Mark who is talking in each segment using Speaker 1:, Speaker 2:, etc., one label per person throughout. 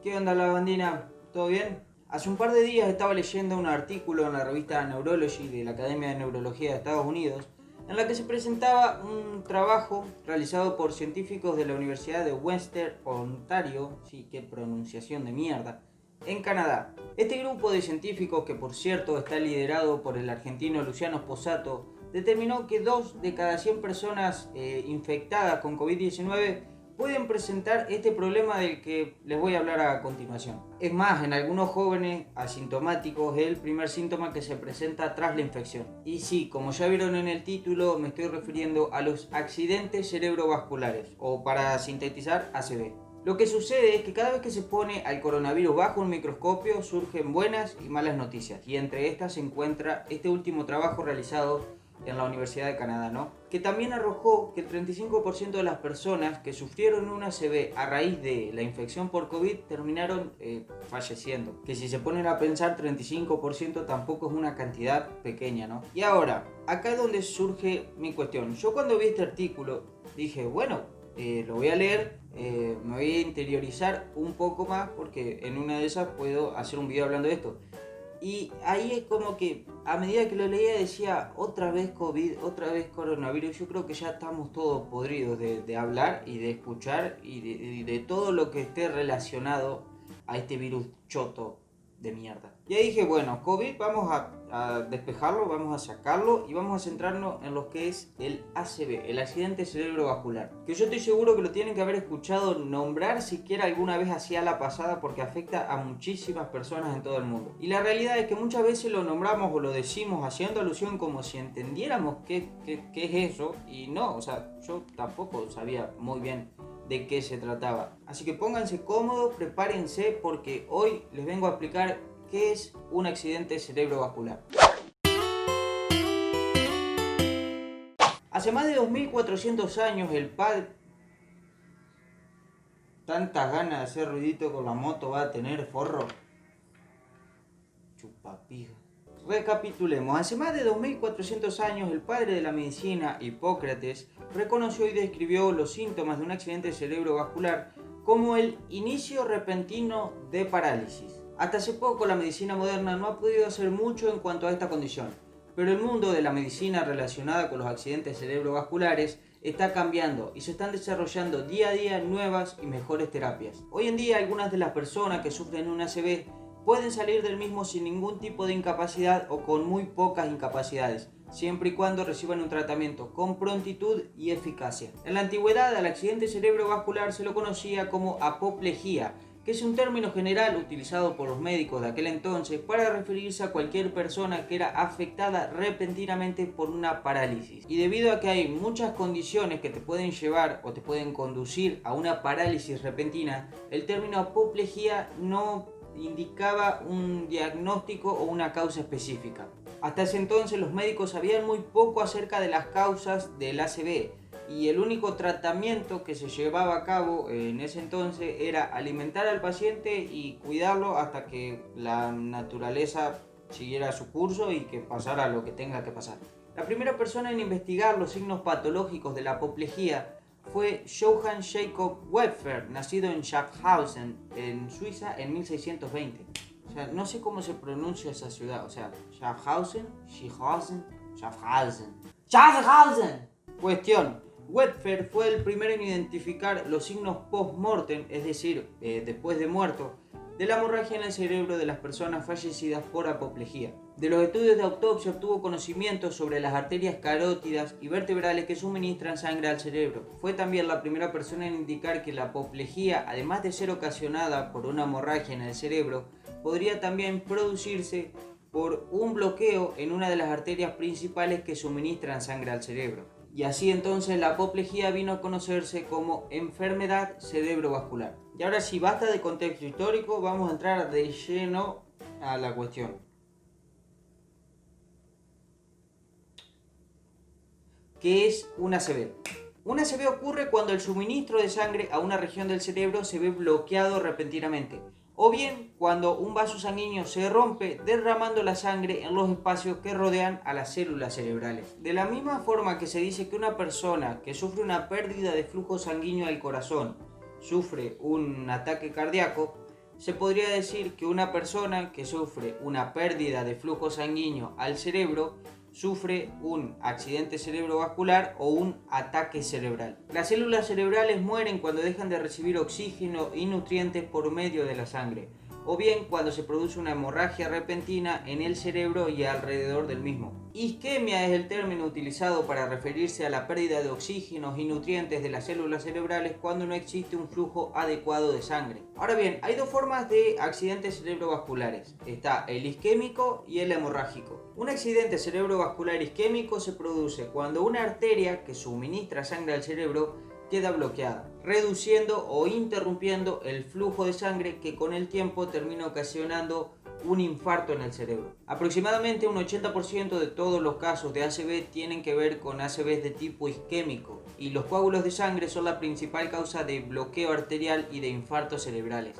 Speaker 1: ¿Qué onda la bandina? ¿Todo bien? Hace un par de días estaba leyendo un artículo en la revista Neurology de la Academia de Neurología de Estados Unidos en la que se presentaba un trabajo realizado por científicos de la Universidad de Western Ontario, sí, qué pronunciación de mierda, en Canadá. Este grupo de científicos, que por cierto está liderado por el argentino Luciano Sposato, determinó que 2 de cada 100 personas infectadas con COVID-19 pueden presentar este problema del que les voy a hablar a continuación. Es más, en algunos jóvenes asintomáticos es el primer síntoma que se presenta tras la infección. Y sí, como ya vieron en el título, me estoy refiriendo a los accidentes cerebrovasculares, o para sintetizar, ACV. Lo que sucede es que cada vez que se pone al coronavirus bajo un microscopio surgen buenas y malas noticias, y entre estas se encuentra este último trabajo realizado en la Universidad de Canadá, ¿no? Que también arrojó que el 35% de las personas que sufrieron una ACV a raíz de la infección por COVID terminaron falleciendo. Que si se ponen a pensar, 35% tampoco es una cantidad pequeña, ¿no? Y ahora, acá es donde surge mi cuestión. Yo cuando vi este artículo dije, bueno, lo voy a leer, me voy a interiorizar un poco más porque en una de esas puedo hacer un video hablando de esto. Y ahí es como que a medida que lo leía decía, otra vez COVID, otra vez coronavirus. Yo creo que ya estamos todos podridos de hablar y de escuchar y de todo lo que esté relacionado a este virus choto de mierda. Y ahí dije, bueno, COVID vamos a despejarlo, vamos a sacarlo y vamos a centrarnos en lo que es el ACV, el accidente cerebrovascular. Que yo estoy seguro que lo tienen que haber escuchado nombrar siquiera alguna vez hacia la pasada porque afecta a muchísimas personas en todo el mundo. Y la realidad es que muchas veces lo nombramos o lo decimos haciendo alusión como si entendiéramos qué es eso y no, o sea, yo tampoco sabía muy bien de qué se trataba. Así que pónganse cómodos, prepárense porque hoy les vengo a explicar qué es un accidente cerebrovascular. Hace más de 2400 años el padre... Tantas ganas de hacer ruidito con la moto va a tener, forro. Chupapija. Recapitulemos. Hace más de 2400 años el padre de la medicina, Hipócrates, reconoció y describió los síntomas de un accidente cerebrovascular como el inicio repentino de parálisis. Hasta hace poco la medicina moderna no ha podido hacer mucho en cuanto a esta condición, pero el mundo de la medicina relacionada con los accidentes cerebrovasculares está cambiando y se están desarrollando día a día nuevas y mejores terapias. Hoy en día algunas de las personas que sufren un ACV pueden salir del mismo sin ningún tipo de incapacidad o con muy pocas incapacidades, siempre y cuando reciban un tratamiento con prontitud y eficacia. En la antigüedad al accidente cerebrovascular se lo conocía como apoplejía, que es un término general utilizado por los médicos de aquel entonces para referirse a cualquier persona que era afectada repentinamente por una parálisis. Y debido a que hay muchas condiciones que te pueden llevar o te pueden conducir a una parálisis repentina, el término apoplejía no indicaba un diagnóstico o una causa específica. Hasta ese entonces los médicos sabían muy poco acerca de las causas del ACV y el único tratamiento que se llevaba a cabo en ese entonces era alimentar al paciente y cuidarlo hasta que la naturaleza siguiera su curso y que pasara lo que tenga que pasar. La primera persona en investigar los signos patológicos de la apoplejía fue Johann Jakob Wepfer, nacido en Schaffhausen, en Suiza, en 1620. O sea, no sé cómo se pronuncia esa ciudad. O sea, Schaffhausen, Schaffhausen. Cuestión. Wepfer fue el primero en identificar los signos post-mortem, es decir, después de muerto, de la hemorragia en el cerebro de las personas fallecidas por apoplejía. De los estudios de autopsia obtuvo conocimientos sobre las arterias carótidas y vertebrales que suministran sangre al cerebro. Fue también la primera persona en indicar que la apoplejía, además de ser ocasionada por una hemorragia en el cerebro, podría también producirse por un bloqueo en una de las arterias principales que suministran sangre al cerebro. Y así entonces la apoplejía vino a conocerse como enfermedad cerebrovascular. Y ahora sí, basta de contexto histórico, vamos a entrar de lleno a la cuestión. ¿Qué es una ACV? Una ACV ocurre cuando el suministro de sangre a una región del cerebro se ve bloqueado repentinamente, o bien cuando un vaso sanguíneo se rompe derramando la sangre en los espacios que rodean a las células cerebrales. De la misma forma que se dice que una persona que sufre una pérdida de flujo sanguíneo al corazón sufre un ataque cardíaco, se podría decir que una persona que sufre una pérdida de flujo sanguíneo al cerebro sufre un accidente cerebrovascular o un ataque cerebral. Las células cerebrales mueren cuando dejan de recibir oxígeno y nutrientes por medio de la sangre, o bien cuando se produce una hemorragia repentina en el cerebro y alrededor del mismo. Isquemia es el término utilizado para referirse a la pérdida de oxígenos y nutrientes de las células cerebrales cuando no existe un flujo adecuado de sangre. Ahora bien, hay dos formas de accidentes cerebrovasculares. Está el isquémico y el hemorrágico. Un accidente cerebrovascular isquémico se produce cuando una arteria que suministra sangre al cerebro queda bloqueada, reduciendo o interrumpiendo el flujo de sangre que con el tiempo termina ocasionando un infarto en el cerebro. Aproximadamente un 80% de todos los casos de ACV tienen que ver con ACVs de tipo isquémico, y los coágulos de sangre son la principal causa de bloqueo arterial y de infartos cerebrales.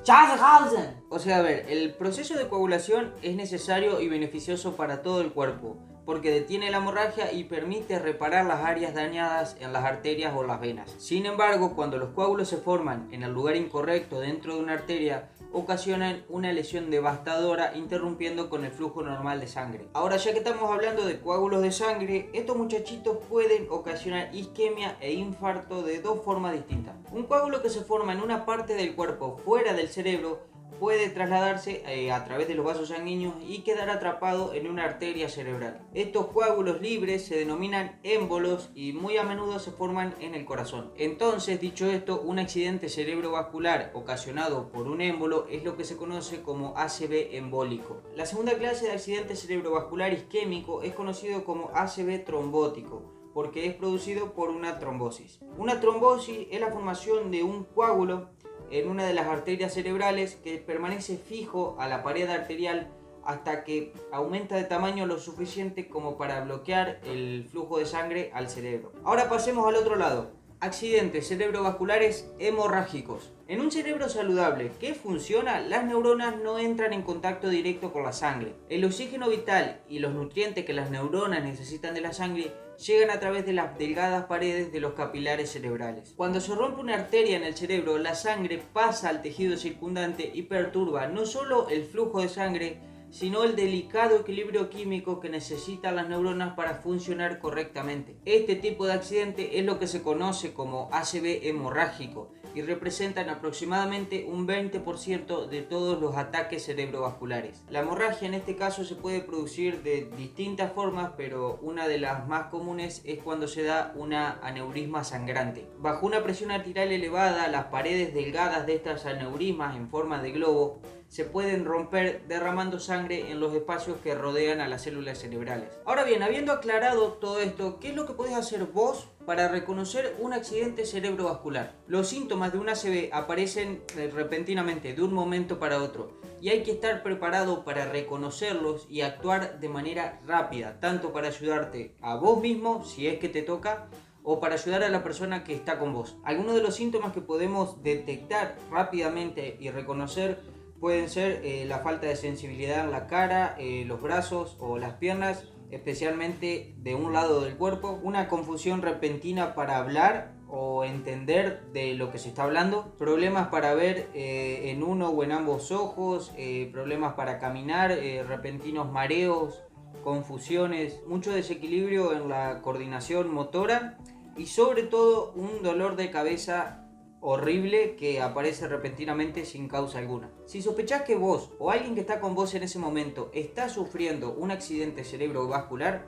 Speaker 1: O sea, a ver, el proceso de coagulación es necesario y beneficioso para todo el cuerpo, porque detiene la hemorragia y permite reparar las áreas dañadas en las arterias o las venas. Sin embargo, cuando los coágulos se forman en el lugar incorrecto dentro de una arteria, ocasionan una lesión devastadora, interrumpiendo con el flujo normal de sangre. Ahora, ya que estamos hablando de coágulos de sangre, estos muchachitos pueden ocasionar isquemia e infarto de dos formas distintas. Un coágulo que se forma en una parte del cuerpo fuera del cerebro puede trasladarse a través de los vasos sanguíneos y quedar atrapado en una arteria cerebral. Estos coágulos libres se denominan émbolos y muy a menudo se forman en el corazón. Entonces, dicho esto, un accidente cerebrovascular ocasionado por un émbolo es lo que se conoce como ACV embólico. La segunda clase de accidente cerebrovascular isquémico es conocido como ACV trombótico, porque es producido por una trombosis. Una trombosis es la formación de un coágulo en una de las arterias cerebrales que permanece fijo a la pared arterial hasta que aumenta de tamaño lo suficiente como para bloquear el flujo de sangre al cerebro. Ahora pasemos al otro lado. Accidentes cerebrovasculares hemorrágicos. En un cerebro saludable que funciona, las neuronas no entran en contacto directo con la sangre. El oxígeno vital y los nutrientes que las neuronas necesitan de la sangre llegan a través de las delgadas paredes de los capilares cerebrales. Cuando se rompe una arteria en el cerebro, la sangre pasa al tejido circundante y perturba no solo el flujo de sangre, sino el delicado equilibrio químico que necesitan las neuronas para funcionar correctamente. Este tipo de accidente es lo que se conoce como ACV hemorrágico y representan aproximadamente un 20% de todos los ataques cerebrovasculares. La hemorragia en este caso se puede producir de distintas formas, pero una de las más comunes es cuando se da una aneurisma sangrante. Bajo una presión arterial elevada, las paredes delgadas de estas aneurismas en forma de globo se pueden romper derramando sangre en los espacios que rodean a las células cerebrales. Ahora bien, habiendo aclarado todo esto, ¿qué es lo que podés hacer vos para reconocer un accidente cerebrovascular? Los síntomas de un ACV aparecen repentinamente, de un momento para otro, y hay que estar preparado para reconocerlos y actuar de manera rápida, tanto para ayudarte a vos mismo, si es que te toca, o para ayudar a la persona que está con vos. Algunos de los síntomas que podemos detectar rápidamente y reconocer pueden ser la falta de sensibilidad en la cara, los brazos o las piernas, especialmente de un lado del cuerpo, una confusión repentina para hablar o entender de lo que se está hablando, problemas para ver en uno o en ambos ojos, problemas para caminar, repentinos mareos, confusiones, mucho desequilibrio en la coordinación motora y sobre todo un dolor de cabeza horrible que aparece repentinamente sin causa alguna. Si sospechás que vos o alguien que está con vos en ese momento está sufriendo un accidente cerebrovascular,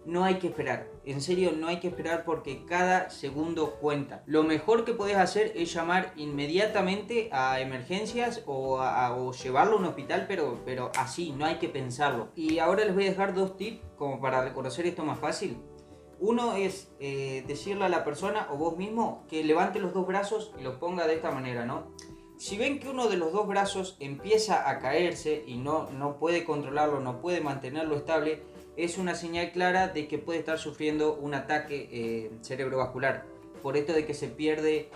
Speaker 1: no hay que esperar. En serio, no hay que esperar porque cada segundo cuenta. Lo mejor que podés hacer es llamar inmediatamente a emergencias o llevarlo a un hospital, pero así, no hay que pensarlo. Y ahora les voy a dejar dos tips como para reconocer esto más fácil. Uno es decirle a la persona o vos mismo que levante los dos brazos y los ponga de esta manera, ¿no? Si ven que uno de los dos brazos empieza a caerse y no puede controlarlo, no puede mantenerlo estable, es una señal clara de que puede estar sufriendo un ataque cerebrovascular. Por esto de que se pierde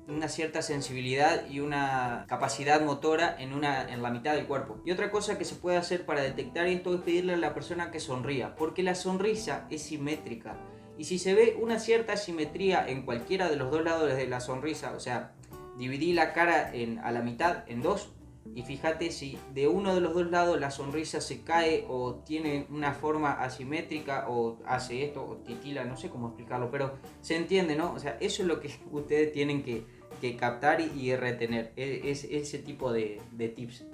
Speaker 1: una cierta sensibilidad y una capacidad motora en la mitad del cuerpo. Y otra cosa que se puede hacer para detectar esto es pedirle a la persona que sonría, porque la sonrisa es simétrica. Y si se ve una cierta simetría en cualquiera de los dos lados de la sonrisa, o sea, dividí la cara a la mitad en dos, y fíjate si de uno de los dos lados la sonrisa se cae o tiene una forma asimétrica o hace esto o titila, no sé cómo explicarlo, pero se entiende, ¿no? O sea, eso es lo que ustedes tienen que captar y retener, es ese tipo de tips.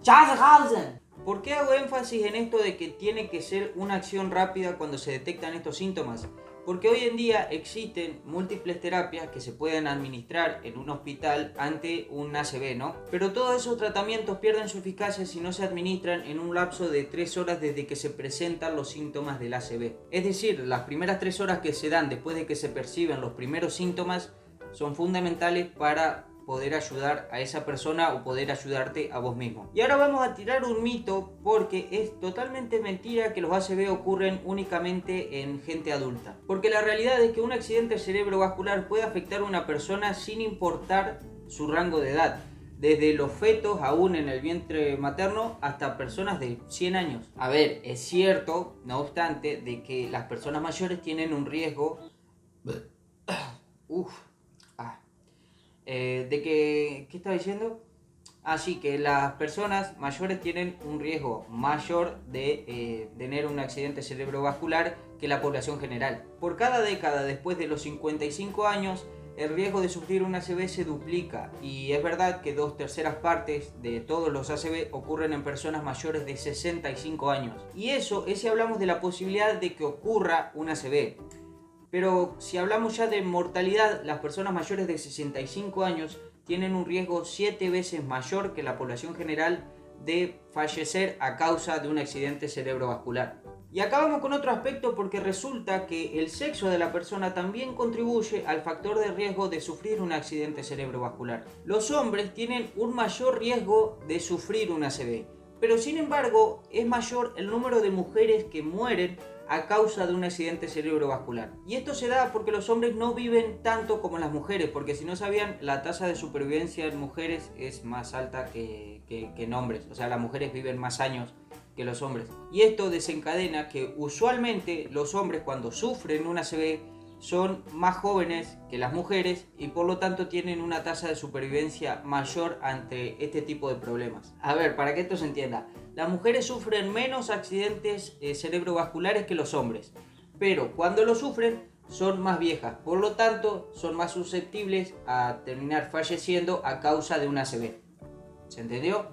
Speaker 1: ¿Por qué hago énfasis en esto de que tiene que ser una acción rápida cuando se detectan estos síntomas? Porque hoy en día existen múltiples terapias que se pueden administrar en un hospital ante un ACV, ¿no? Pero todos esos tratamientos pierden su eficacia si no se administran en un lapso de 3 horas desde que se presentan los síntomas del ACV. Es decir, las primeras 3 horas que se dan después de que se perciben los primeros síntomas son fundamentales para poder ayudar a esa persona o poder ayudarte a vos mismo. Y ahora vamos a tirar un mito, porque es totalmente mentira que los ACV ocurren únicamente en gente adulta. Porque la realidad es que un accidente cerebrovascular puede afectar a una persona sin importar su rango de edad. Desde los fetos aún en el vientre materno hasta personas de 100 años. A ver, es cierto, no obstante, de que las personas mayores tienen un riesgo... ¿qué estaba diciendo? Así que las personas mayores tienen un riesgo mayor de tener un accidente cerebrovascular que la población general. Por cada década después de los 55 años, el riesgo de sufrir un ACV se duplica, y es verdad que 2/3 partes de todos los ACV ocurren en personas mayores de 65 años. Y eso es si hablamos de la posibilidad de que ocurra un ACV. Pero si hablamos ya de mortalidad, las personas mayores de 65 años tienen un riesgo 7 veces mayor que la población general de fallecer a causa de un accidente cerebrovascular. Y acá vamos con otro aspecto, porque resulta que el sexo de la persona también contribuye al factor de riesgo de sufrir un accidente cerebrovascular. Los hombres tienen un mayor riesgo de sufrir un ACV, pero sin embargo es mayor el número de mujeres que mueren a causa de un accidente cerebrovascular. Y esto se da porque los hombres no viven tanto como las mujeres, porque si no sabían, la tasa de supervivencia en mujeres es más alta que en hombres. O sea, las mujeres viven más años que los hombres. Y esto desencadena que usualmente los hombres, cuando sufren un ACV, son más jóvenes que las mujeres y por lo tanto tienen una tasa de supervivencia mayor ante este tipo de problemas. A ver, para que esto se entienda, las mujeres sufren menos accidentes cerebrovasculares que los hombres, pero cuando lo sufren son más viejas, por lo tanto son más susceptibles a terminar falleciendo a causa de un ACV. ¿Se entendió?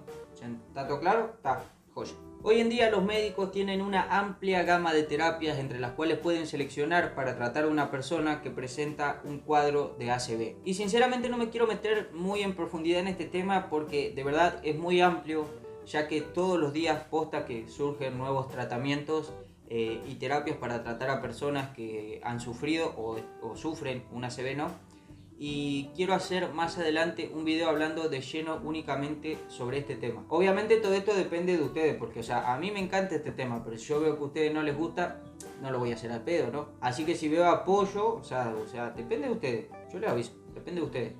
Speaker 1: ¿Está todo claro? Está, joya. Hoy en día los médicos tienen una amplia gama de terapias entre las cuales pueden seleccionar para tratar a una persona que presenta un cuadro de ACV. Y sinceramente no me quiero meter muy en profundidad en este tema porque de verdad es muy amplio, ya que todos los días posta que surgen nuevos tratamientos y terapias para tratar a personas que han sufrido o sufren un ACV, ¿no? Y quiero hacer más adelante un video hablando de lleno únicamente sobre este tema. Obviamente todo esto depende de ustedes, porque o sea, a mí me encanta este tema, pero si yo veo que a ustedes no les gusta, no lo voy a hacer al pedo, ¿no? Así que si veo apoyo, o sea, depende de ustedes, yo les aviso, depende de ustedes.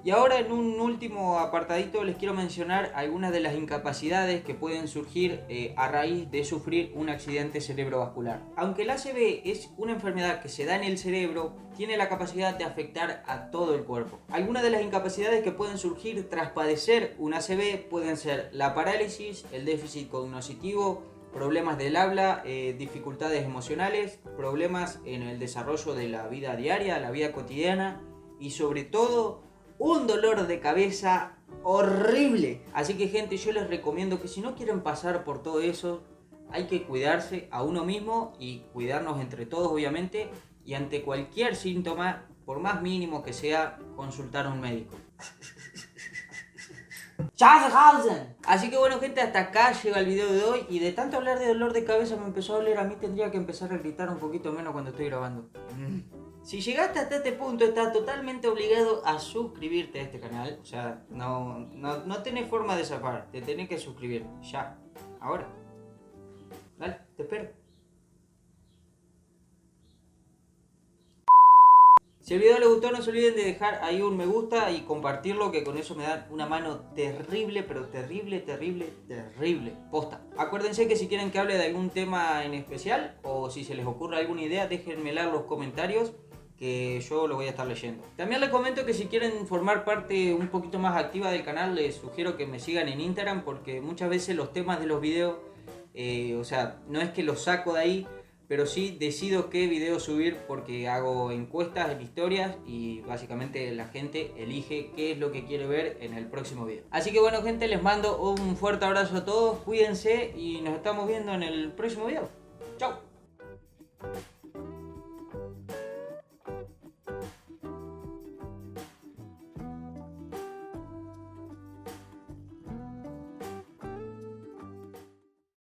Speaker 1: Y ahora en un último apartadito les quiero mencionar algunas de las incapacidades que pueden surgir a raíz de sufrir un accidente cerebrovascular. Aunque el ACV es una enfermedad que se da en el cerebro, tiene la capacidad de afectar a todo el cuerpo. Algunas de las incapacidades que pueden surgir tras padecer un ACV pueden ser la parálisis, el déficit cognitivo, problemas del habla, dificultades emocionales, problemas en el desarrollo de la vida diaria, la vida cotidiana y sobre todo un dolor de cabeza horrible. Así que gente, yo les recomiendo que si no quieren pasar por todo eso, hay que cuidarse a uno mismo y cuidarnos entre todos obviamente, y ante cualquier síntoma, por más mínimo que sea, consultar a un médico. Así que bueno gente, hasta acá llega el video de hoy, y de tanto hablar de dolor de cabeza me empezó a doler. A mí tendría que empezar a gritar un poquito menos cuando estoy grabando. Si llegaste hasta este punto, estás totalmente obligado a suscribirte a este canal. O sea, no tenés forma de zafar, te tenés que suscribir, ya, ahora. Dale, te espero. Si el video les gustó, no se olviden de dejar ahí un me gusta y compartirlo, que con eso me dan una mano terrible, pero terrible, posta. Acuérdense que si quieren que hable de algún tema en especial o si se les ocurre alguna idea, déjenmela en los comentarios, que yo lo voy a estar leyendo. También les comento que si quieren formar parte un poquito más activa del canal, les sugiero que me sigan en Instagram, porque muchas veces los temas de los videos, o sea, no es que los saco de ahí, pero sí decido qué video subir, porque hago encuestas en historias y básicamente la gente elige qué es lo que quiere ver en el próximo video. Así que bueno, gente, les mando un fuerte abrazo a todos, cuídense y nos estamos viendo en el próximo video.